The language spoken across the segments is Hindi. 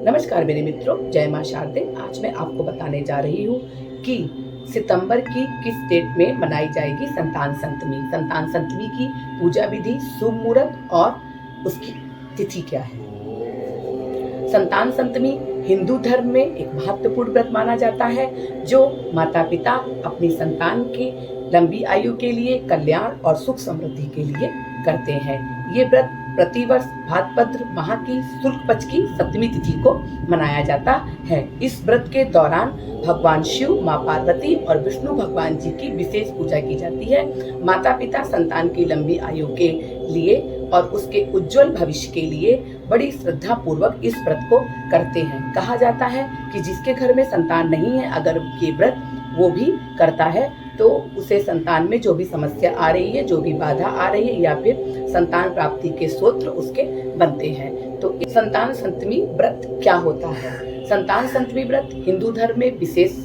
नमस्कार मेरे मित्रों, जय मां शारदे। आज मैं आपको बताने जा रही हूँ कि सितंबर की किस डेट में मनाई जाएगी संतान संतमी। संतान संतमी की पूजा विधि, शुभ मुहूर्त और उसकी तिथि क्या है। संतान संतमी हिंदू धर्म में एक महत्वपूर्ण व्रत माना जाता है, जो माता पिता अपनी संतान की लंबी आयु के लिए, कल्याण और सुख समृद्धि के लिए करते हैं। ये व्रत प्रतिवर्ष भाद्रपद माह की शुक्ल पक्ष की सप्तमी तिथि को मनाया जाता है। इस व्रत के दौरान भगवान शिव, माँ पार्वती और विष्णु भगवान जी की विशेष पूजा की जाती है। माता पिता संतान की लंबी आयु के लिए और उसके उज्जवल भविष्य के लिए बड़ी श्रद्धा पूर्वक इस व्रत को करते हैं। कहा जाता है कि जिसके घर में संतान नहीं है, अगर ये व्रत वो भी करता है तो उसे संतान में जो भी समस्या आ रही है, जो भी बाधा आ रही है, या फिर संतान प्राप्ति के सूत्र उसके बनते हैं। तो इस संतान संतमी व्रत क्या होता है? संतान संतमी व्रत हिंदू धर्म में विशेष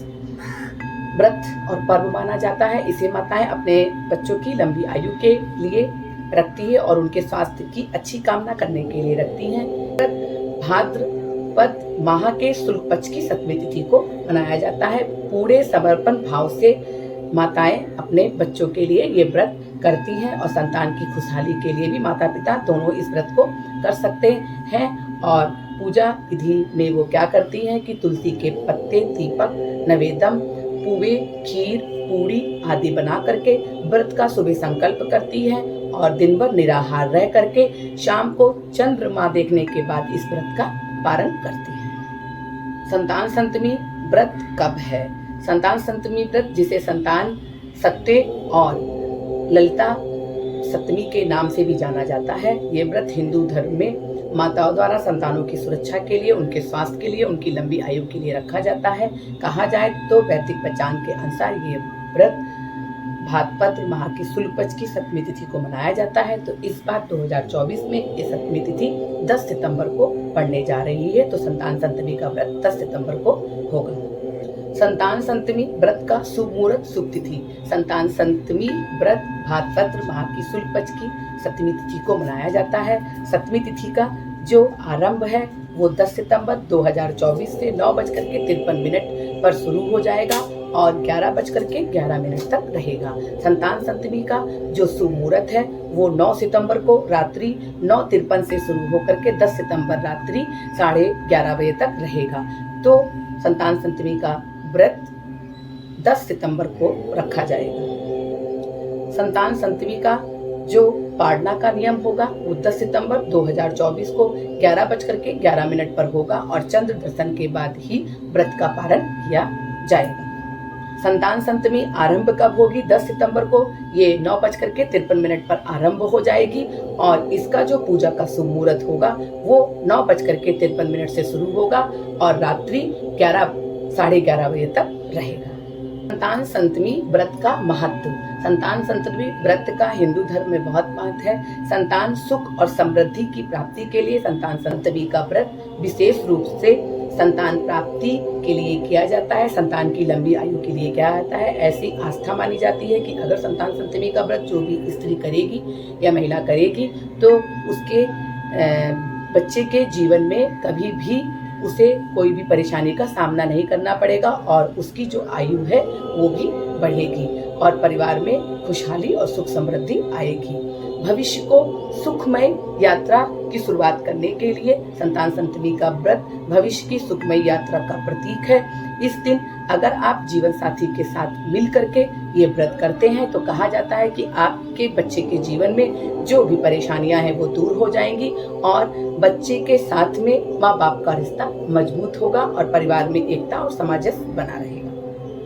व्रत और पर्व माना जाता है। इसे माताएं अपने बच्चों की लंबी आयु के लिए रखती है और उनके स्वास्थ्य की अच्छी कामना करने के लिए रखती हैं। भाद्रपद माह के शुक्ल पक्ष की सप्तमी तिथि को मनाया जाता है। पूरे समर्पण भाव से माताएं अपने बच्चों के लिए ये व्रत करती हैं और संतान की खुशहाली के लिए भी माता पिता दोनों इस व्रत को कर सकते हैं। और पूजा विधि में वो क्या करती हैं कि तुलसी के पत्ते, दीपक, नवेदम, पुवे, खीर, पूरी आदि बना करके व्रत का सुबह संकल्प करती है और दिन भर निराहार रह करके शाम को चंद्रमा देखने के बाद इस व्रत का पारण करती है। संतान संतमी व्रत कब है? संतान संतमी व्रत, जिसे संतान सत्य और ललिता सप्तमी के नाम से भी जाना जाता है, ये व्रत हिंदू धर्म में माताओं द्वारा संतानों की सुरक्षा के लिए, उनके स्वास्थ्य के लिए, उनकी लंबी आयु के लिए रखा जाता है। कहा जाए तो वैदिक पंचांग के अनुसार ये व्रत भाद्रपद माह की शुक्ल पक्ष की सप्तमी तिथि को मनाया जाता है। तो इस बार 2024 में ये सप्तमी तिथि 10 सितंबर को पड़ने जा रही है। तो संतान संतमी का व्रत 10 सितंबर को होगा। संतान संतमी व्रत का शुभ मुहूर्त, शुभ तिथि। संतान संतमी व्रत भाद्रपद माह की शुक्ल पक्ष की सप्तमी तिथि को मनाया जाता है। सप्तमी तिथि का जो आरंभ है वो 10 सितंबर 2024 से 9:53 पर शुरू हो जाएगा और 11:11 तक रहेगा। संतान संतमी का जो शुभ मुहूर्त है वो 9 सितंबर को रात्रि 9:53 से शुरू होकर के 10 सितंबर रात्रि 11:30 बजे तक रहेगा। तो संतान संतमी का व्रत 10 सितंबर को रखा जाएगा। संतान संतमी का जो पाड़ना का नियम होगा वो 10 सितंबर 2024 को 11:11 पर होगा और चंद्र दर्शन के बाद ही व्रत का पारण किया जाएगा। संतान संतमी आरंभ कब होगी? 10 सितंबर को ये 9:53 पर आरंभ हो जाएगी और इसका जो पूजा का शुभ मुहूर्त होगा वो 9:53 से शुरू होगा और रात्रि 11:30 बजे तक रहेगा। संतान संतमी व्रत का महत्व। संतान संतमी व्रत का हिंदू धर्म में बहुत महत्व है। संतान सुख और समृद्धि की प्राप्ति के लिए संतान संतमी का व्रत विशेष रूप से संतान प्राप्ति के लिए किया जाता है, संतान की लंबी आयु के लिए किया जाता है। ऐसी आस्था मानी जाती है कि अगर संतान संतमी का व्रत जो भी स्त्री करेगी या महिला करेगी तो उसके बच्चे के जीवन में कभी भी उसे कोई भी परेशानी का सामना नहीं करना पड़ेगा और उसकी जो आयु है वो भी बढ़ेगी और परिवार में खुशहाली और सुख समृद्धि आएगी। भविष्य को सुखमय यात्रा की शुरुआत करने के लिए संतान संतमी का व्रत भविष्य की सुखमय यात्रा का प्रतीक है। इस दिन अगर आप जीवन साथी के साथ मिल करके ये व्रत करते हैं तो कहा जाता है कि आपके बच्चे के जीवन में जो भी परेशानियां हैं वो दूर हो जाएंगी और बच्चे के साथ में माँ बाप का रिश्ता मजबूत होगा और परिवार में एकता और सामंजस्य बना रहेगा।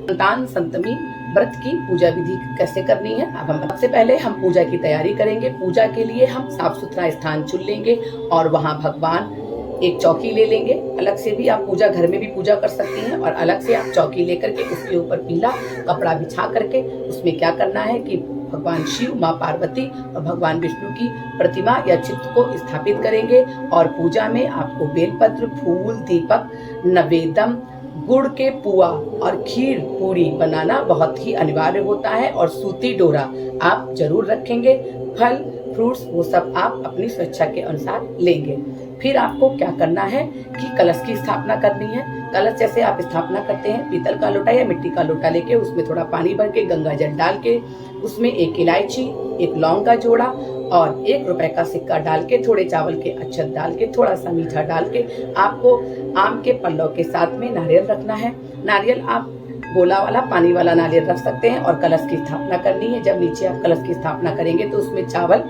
संतान संतमी व्रत की पूजा विधि कैसे करनी है? अब हम सबसे पहले हम पूजा की तैयारी करेंगे। पूजा के लिए हम साफ सुथरा स्थान चुन लेंगे और वहाँ भगवान एक चौकी ले लेंगे। अलग से भी आप पूजा घर में भी पूजा कर सकती हैं और अलग से आप चौकी लेकर के उसके ऊपर पीला कपड़ा बिछा करके उसमें क्या करना है कि भगवान शिव, माँ पार्वती और भगवान विष्णु की प्रतिमा या चित्र को स्थापित करेंगे और पूजा में आपको बेलपत्र, फूल, दीपक, नवेदम, गुड़ के पुआ और खीर पूरी बनाना बहुत ही अनिवार्य होता है और सूती डोरा आप जरूर रखेंगे। फल, फ्रूट्स वो सब आप अपनी स्वेच्छा के अनुसार लेंगे। फिर आपको क्या करना है कि कलश की स्थापना करनी है। कलश जैसे आप स्थापना करते हैं, पीतल का लोटा या मिट्टी का लोटा लेके उसमें थोड़ा पानी भर के गंगा जल डाल के उसमें 1 इलायची, 1 लौंग का जोड़ा और 1 रुपए का सिक्का डाल के, थोड़े चावल के अक्षत डाल के, थोड़ा सा मीठा डाल के आपको आम के पल्लव के साथ में नारियल रखना है। नारियल आप गोला वाला, पानी वाला नारियल रख सकते हैं और कलश की स्थापना करनी है। जब नीचे आप कलश की स्थापना करेंगे तो उसमें चावल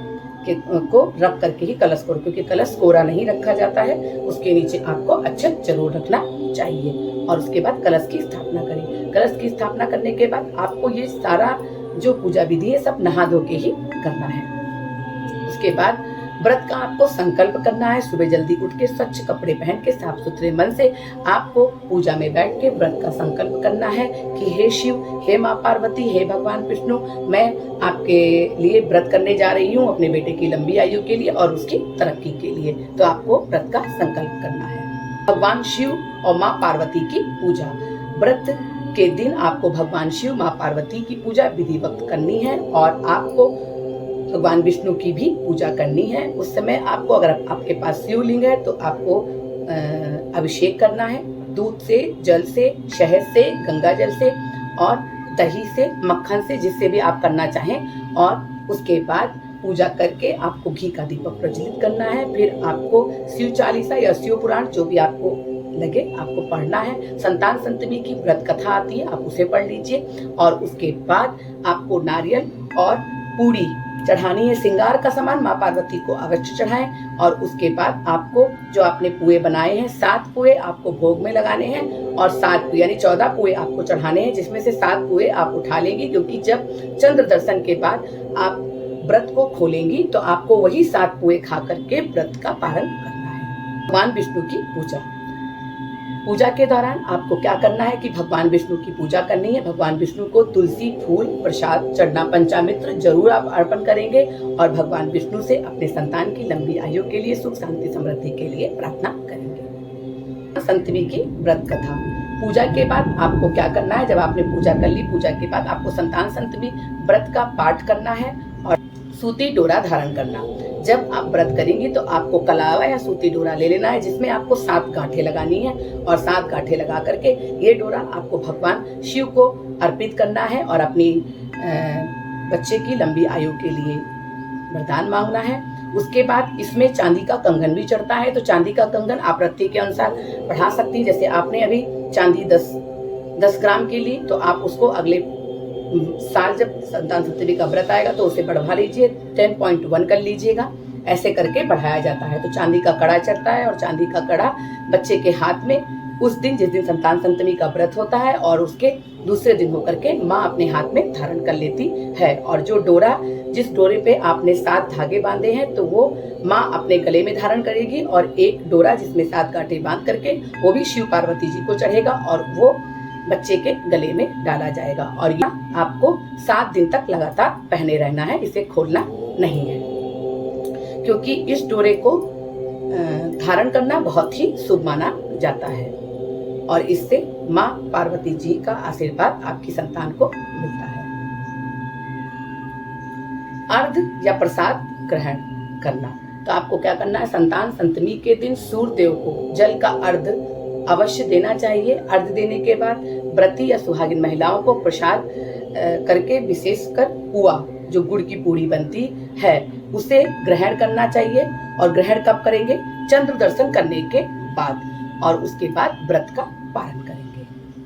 को रख करके ही कलश को, क्योंकि कलश कोरा नहीं रखा जाता है, उसके नीचे आपको अक्षत जरूर रखना चाहिए। और उसके बाद कलश की स्थापना करें। कलश की स्थापना करने के बाद आपको ये सारा जो पूजा विधि है सब नहा धो के ही करना है। उसके बाद व्रत का आपको संकल्प करना है। सुबह जल्दी उठ के स्वच्छ कपड़े पहन के साफ सुथरे मन से आपको पूजा में बैठ के व्रत का संकल्प करना है कि हे शिव, हे माँ पार्वती, हे भगवान विष्णु, मैं आपके लिए व्रत करने जा रही हूँ अपने बेटे की लंबी आयु के लिए और उसकी तरक्की के लिए। तो आपको व्रत का संकल्प करना है। भगवान शिव और माँ पार्वती की पूजा। व्रत के दिन आपको भगवान शिव, माँ पार्वती की पूजा विधिवत करनी है और आपको भगवान विष्णु की भी पूजा करनी है। उस समय आपको, अगर आपके पास शिवलिंग है तो आपको अभिषेक करना है दूध से, जल से, शहद से, गंगा जल से और दही से, मक्खन से, जिससे भी आप करना चाहें। और उसके बाद पूजा करके आपको घी का दीपक प्रज्वलित करना है। फिर आपको शिव चालीसा या शिव पुराण जो भी आपको लगे आपको पढ़ना है। संतान संतमी की व्रत कथा आती है, आप उसे पढ़ लीजिए। और उसके बाद आपको नारियल और पूरी चढ़ानी है। श्रृंगार का सामान माँ पार्वती को अवश्य चढ़ाएं। और उसके बाद आपको जो आपने पुए बनाए हैं, 7 पुए आपको भोग में लगाने हैं और 7 पुए यानी 14 पुए आपको चढ़ाने हैं, जिसमें से 7 पुए आप उठा लेंगी, क्योंकि जब चंद्र दर्शन के बाद आप व्रत को खोलेंगी तो आपको वही 7 पुए खा करके व्रत का पारण करना है। भगवान विष्णु की पूजा। पूजा के दौरान आपको क्या करना है कि भगवान विष्णु की पूजा करनी है। भगवान विष्णु को तुलसी, फूल, प्रसाद चढ़ना, पंचामृत जरूर आप अर्पण करेंगे और भगवान विष्णु से अपने संतान की लंबी आयु के लिए, सुख शांति समृद्धि के लिए प्रार्थना करेंगे। संतमी की व्रत कथा। पूजा के बाद आपको क्या करना है, जब आपने पूजा कर ली, पूजा के बाद आपको संतान संतमी व्रत का पाठ करना है और सूती डोरा धारण करना। जब आप व्रत करेंगे तो आपको कलावा या सूती डोरा ले लेना है, जिसमें आपको 7 गांठें लगानी है और 7 गांठें लगा करके ये डोरा आपको भगवान शिव को अर्पित करना है और अपनी बच्चे की लंबी आयु के लिए वरदान मांगना है। उसके बाद इसमें चांदी का कंगन भी चढ़ता है, तो चांदी का कंगन आप रत्ती के अनुसार बढ़ा सकती हैं। जैसे आपने अभी चांदी 10 ग्राम की ली, तो आप उसको अगले साल जब संतान संतति का व्रत आएगा तो उसे बढ़वा लीजिए, 10.1 कर लीजिएगा। ऐसे करके बढ़ाया जाता है। तो चांदी का कड़ा चढ़ता है और चांदी का कड़ा बच्चे के हाथ में उस दिन, जिस दिन संतान संतमी का व्रत होता है और उसके दूसरे दिन होकर के माँ अपने हाथ में धारण कर लेती है। और जो डोरा, जिस डोरे पे आपने 7 धागे बांधे हैं, तो वो माँ अपने गले में धारण करेगी और एक डोरा जिसमें 7 गांठें बांध करके वो भी शिव पार्वती जी को चढ़ेगा और वो बच्चे के गले में डाला जाएगा। और यह आपको 7 दिन तक लगातार पहने रहना है, इसे खोलना नहीं है, क्योंकि इस डोरे को धारण करना बहुत ही शुभ माना जाता है और इससे माँ पार्वती जी का आशीर्वाद आपकी संतान को मिलता है। अर्घ या प्रसाद ग्रहण करना। तो आपको क्या करना है, संतान संतमी के दिन सूर्य देव को जल का अर्घ अवश्य देना चाहिए। अर्घ देने के बाद व्रती या सुहागिन महिलाओं को प्रसाद करके, विशेषकर पुआ जो गुड़ की पूड़ी बनती है, उसे ग्रहण करना चाहिए। और ग्रहण कब करेंगे, चंद्र दर्शन करने के बाद, और उसके बाद व्रत का पारण करेंगे।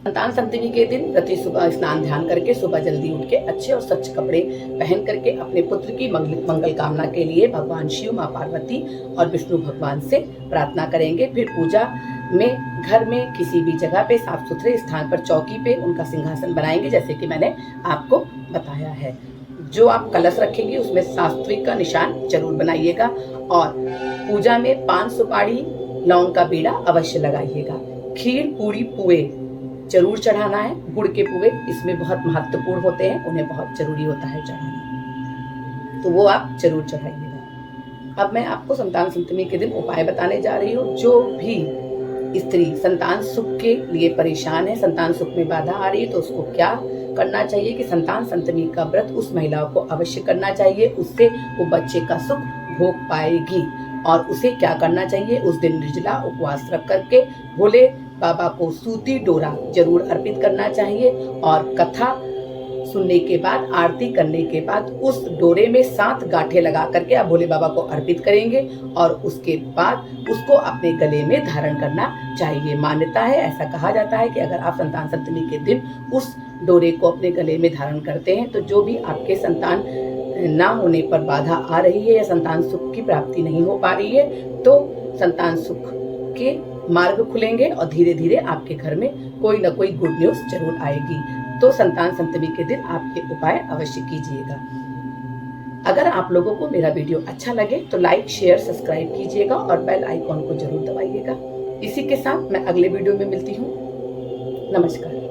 संतान संतमी के दिन व्रती सुबह स्नान ध्यान करके सुबह जल्दी उठ के अच्छे और स्वच्छ कपड़े पहन करके अपने पुत्र की मंगल कामना के लिए भगवान शिव, माँ पार्वती और विष्णु भगवान से प्रार्थना करेंगे। फिर पूजा में घर में किसी भी जगह पे साफ सुथरे स्थान पर चौकी पे उनका सिंहासन बनाएंगे, जैसे कि मैंने आपको बताया है। जो आप कलश रखेंगे उसमें सात्विक का निशान जरूर बनाइएगा और पूजा में 5 सुपारी लौंग का बीड़ा अवश्य लगाइएगा। खीर, पूरी, पुए जरूर चढ़ाना है। गुड़ के पुए इसमें बहुत महत्वपूर्ण होते हैं, उन्हें बहुत जरूरी होता है चढ़ाना, तो वो आप जरूर चढ़ाइएगा। अब मैं आपको संतान संतमी के दिन उपाय बताने जा रही हूँ। जो भी स्त्री संतान सुख के लिए परेशान है, संतान सुख में बाधा आ रही है, तो उसको क्या करना चाहिए कि संतान संतमी का व्रत उस महिला को अवश्य करना चाहिए, उससे वो बच्चे का सुख भोग पाएगी। और उसे क्या करना चाहिए, उस दिन निर्जला उपवास रख करके भोले बाबा को सूती डोरा जरूर अर्पित करना चाहिए और कथा सुनने के बाद, आरती करने के बाद उस डोरे में 7 गांठें लगा करके आप भोले बाबा को अर्पित करेंगे और उसके बाद उसको अपने गले में धारण करना चाहिए। मान्यता है, ऐसा कहा जाता है कि अगर आप संतान सप्तमी के दिन उस डोरे को अपने गले में धारण करते हैं तो जो भी आपके संतान ना होने पर बाधा आ रही है या संतान सुख की प्राप्ति नहीं हो पा रही है, तो संतान सुख के मार्ग खुलेंगे और धीरे धीरे आपके घर में कोई ना कोई गुड न्यूज जरूर आएगी। तो संतान सप्तमी के दिन आप ये उपाय अवश्य कीजिएगा। अगर आप लोगों को मेरा वीडियो अच्छा लगे तो लाइक, शेयर, सब्सक्राइब कीजिएगा और बेल आइकॉन को जरूर दबाइएगा। इसी के साथ मैं अगले वीडियो में मिलती हूँ। नमस्कार।